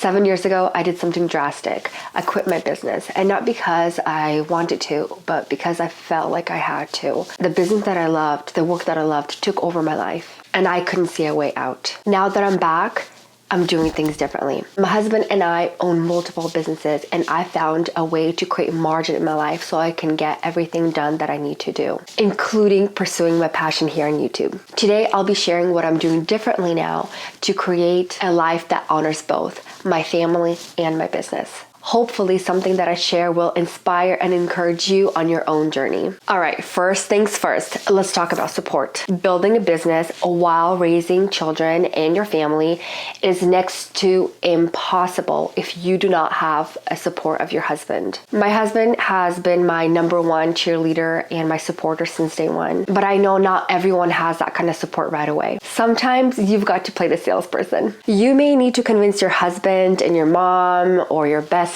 7 years ago, I did something drastic. I quit my business, and not because I wanted to, but because I felt like I had to. The business that I loved, the work that I loved, took over my life, and I couldn't see a way out. Now that I'm back, I'm doing things differently. My husband and I own multiple businesses, and I found a way to create margin in my life so I can get everything done that I need to do, including pursuing my passion here on YouTube. Today, I'll be sharing what I'm doing differently now to create a life that honors both my family and my business. Hopefully something that I share will inspire and encourage you on your own journey. All right, first things first, let's talk about support. Building a business while raising children and your family is next to impossible if you do not have a support of your husband. My husband has been my number one cheerleader and my supporter since day one, but I know not everyone has that kind of support right away. Sometimes you've got to play the salesperson. You may need to convince your husband and your mom or your bestie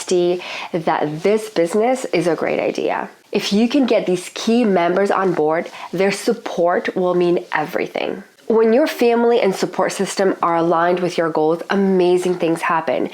that this business is a great idea. If you can get these key members on board, their support will mean everything. When your family and support system are aligned with your goals, amazing things happen.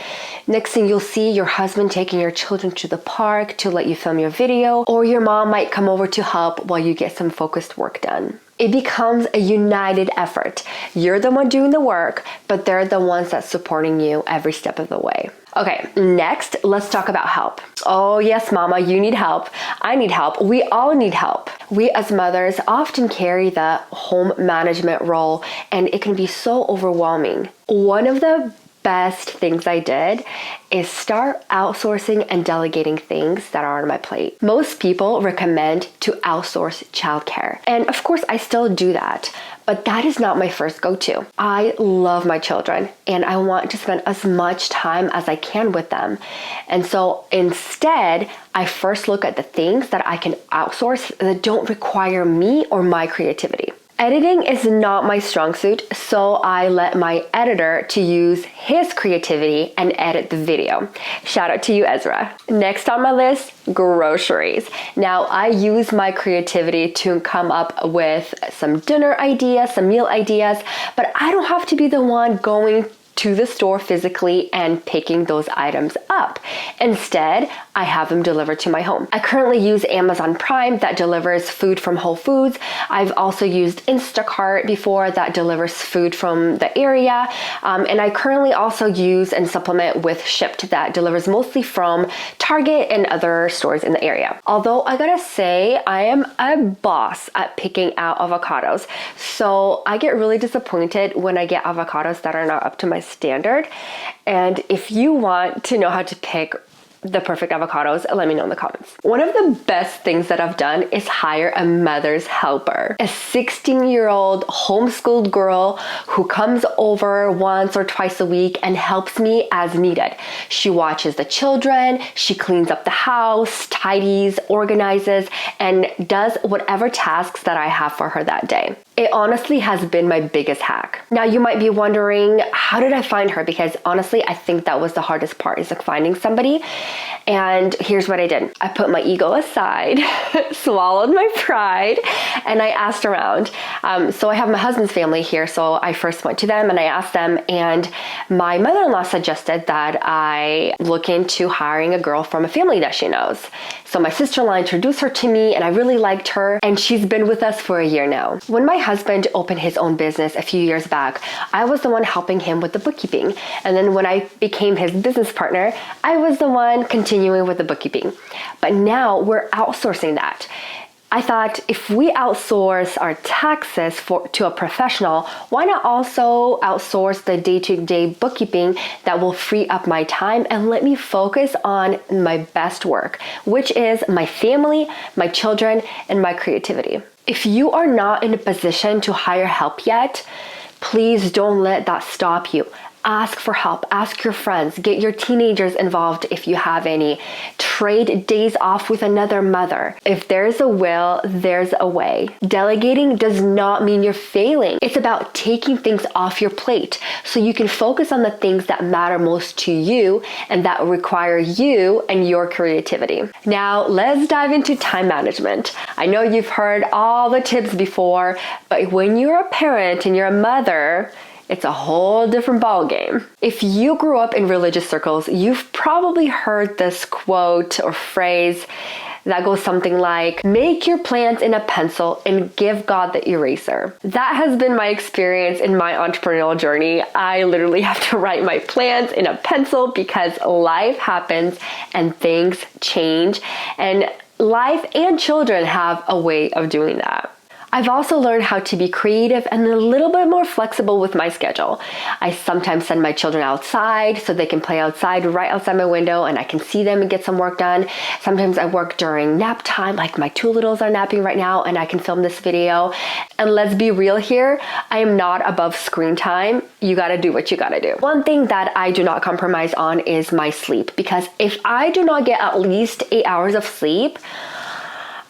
Next thing you'll see your husband taking your children to the park to let you film your video, or your mom might come over to help while you get some focused work done. It becomes a united effort. You're the one doing the work, but they're the ones that's supporting you every step of the way. Okay, next, let's talk about help. Oh yes, mama, you need help. I need help. We all need help. We as mothers often carry the home management role, and it can be so overwhelming. One of the best things I did is start outsourcing and delegating things that are on my plate. Most people recommend to outsource childcare, and of course I still do that, but that is not my first go-to. I love my children and I want to spend as much time as I can with them. And so instead, I first look at the things that I can outsource that don't require me or my creativity. Editing is not my strong suit, so I let my editor to use his creativity and edit the video. Shout out to you, Ezra. Next on my list, groceries. Now, I use my creativity to come up with some dinner ideas, some meal ideas, but I don't have to be the one going to the store physically and picking those items up. Instead, I have them delivered to my home. I currently use Amazon Prime that delivers food from Whole Foods. I've also used Instacart before that delivers food from the area. And I currently also use and supplement with Shipt that delivers mostly from Target and other stores in the area. Although I gotta say, I am a boss at picking out avocados. So I get really disappointed when I get avocados that are not up to my standard. And if you want to know how to pick the perfect avocados, let me know in the comments. One of the best things that I've done is hire a mother's helper, a 16-year-old homeschooled girl who comes over once or twice a week and helps me as needed. She watches the children, she cleans up the house, tidies, organizes, and does whatever tasks that I have for her that day. It honestly has been my biggest hack. Now you might be wondering, how did I find her? Because honestly, I think that was the hardest part, is like finding somebody. And here's what I did. I put my ego aside, swallowed my pride, and I asked around. So I have my husband's family here, so I first went to them and I asked them, and my mother-in-law suggested that I look into hiring a girl from a family that she knows. So my sister-in-law introduced her to me, and I really liked her, and she's been with us for a year now. When my husband opened his own business a few years back, I was the one helping him with the bookkeeping. And then when I became his business partner, I was the one continuing with the bookkeeping. But now we're outsourcing that. I thought, if we outsource our taxes to a professional, why not also outsource the day-to-day bookkeeping that will free up my time and let me focus on my best work, which is my family, my children, and my creativity. If you are not in a position to hire help yet, please don't let that stop you. Ask for help, ask your friends, get your teenagers involved if you have any. Trade days off with another mother. If there's a will, there's a way. Delegating does not mean you're failing. It's about taking things off your plate so you can focus on the things that matter most to you and that require you and your creativity. Now, let's dive into time management. I know you've heard all the tips before, but when you're a parent and you're a mother, it's a whole different ballgame. If you grew up in religious circles, you've probably heard this quote or phrase that goes something like, make your plans in a pencil and give God the eraser. That has been my experience in my entrepreneurial journey. I literally have to write my plans in a pencil because life happens and things change, and life and children have a way of doing that. I've also learned how to be creative and a little bit more flexible with my schedule. I sometimes send my children outside so they can play outside, right outside my window, and I can see them and get some work done. Sometimes I work during nap time, like my two littles are napping right now, and I can film this video. And let's be real here, I am not above screen time. You gotta do what you gotta do. One thing that I do not compromise on is my sleep, because if I do not get at least 8 hours of sleep,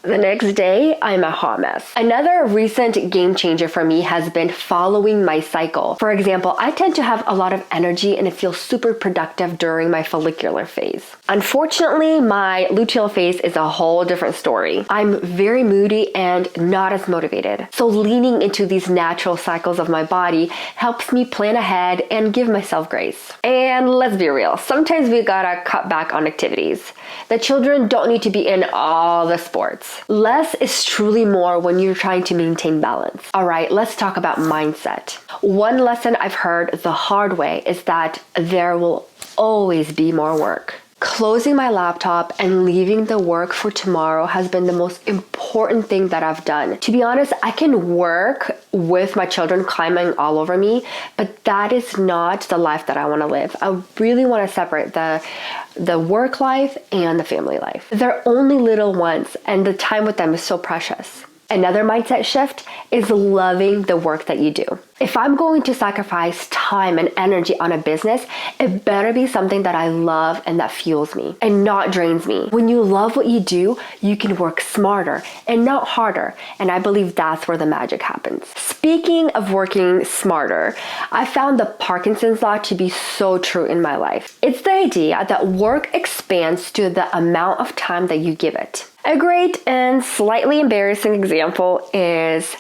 the next day, I'm a hot mess. Another recent game changer for me has been following my cycle. For example, I tend to have a lot of energy and it feels super productive during my follicular phase. Unfortunately, my luteal phase is a whole different story. I'm very moody and not as motivated. So leaning into these natural cycles of my body helps me plan ahead and give myself grace. And let's be real, sometimes we gotta cut back on activities. The children don't need to be in all the sports. Less is truly more when you're trying to maintain balance. All right, let's talk about mindset. One lesson I've heard the hard way is that there will always be more work. Closing my laptop and leaving the work for tomorrow has been the most important thing that I've done. To be honest, I can work with my children climbing all over me, but that is not the life that I want to live. I really want to separate the work life and the family life. They're only little ones, and the time with them is so precious. Another mindset shift is loving the work that you do. If I'm going to sacrifice time and energy on a business, it better be something that I love and that fuels me and not drains me. When you love what you do, you can work smarter and not harder. And I believe that's where the magic happens. Speaking of working smarter, I found the Parkinson's law to be so true in my life. It's the idea that work expands to the amount of time that you give it. A great and slightly embarrassing example is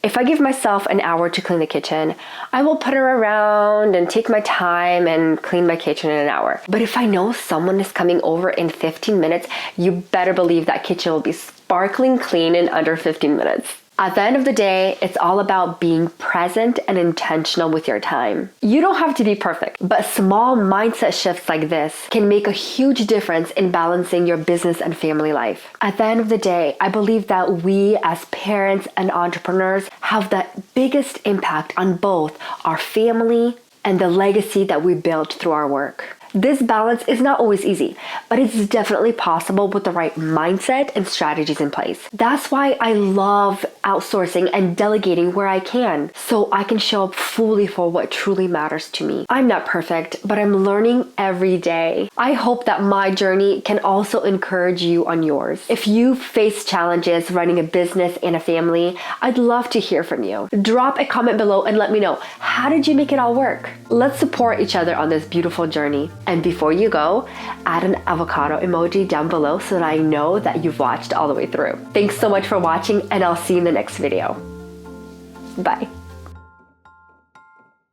if I give myself an hour to clean the kitchen, I will put her around and take my time and clean my kitchen in an hour. But if I know someone is coming over in 15 minutes, you better believe that kitchen will be sparkling clean in under 15 minutes. At the end of the day, it's all about being present and intentional with your time. You don't have to be perfect, but small mindset shifts like this can make a huge difference in balancing your business and family life. At the end of the day, I believe that we as parents and entrepreneurs have the biggest impact on both our family and the legacy that we build through our work. This balance is not always easy, but it's definitely possible with the right mindset and strategies in place. That's why I love outsourcing and delegating where I can, so I can show up fully for what truly matters to me. I'm not perfect, but I'm learning every day. I hope that my journey can also encourage you on yours. If you face challenges running a business and a family, I'd love to hear from you. Drop a comment below and let me know, how did you make it all work? Let's support each other on this beautiful journey. And before you go, add an avocado emoji down below so that I know that you've watched all the way through. Thanks so much for watching, and I'll see you in the next video. Bye.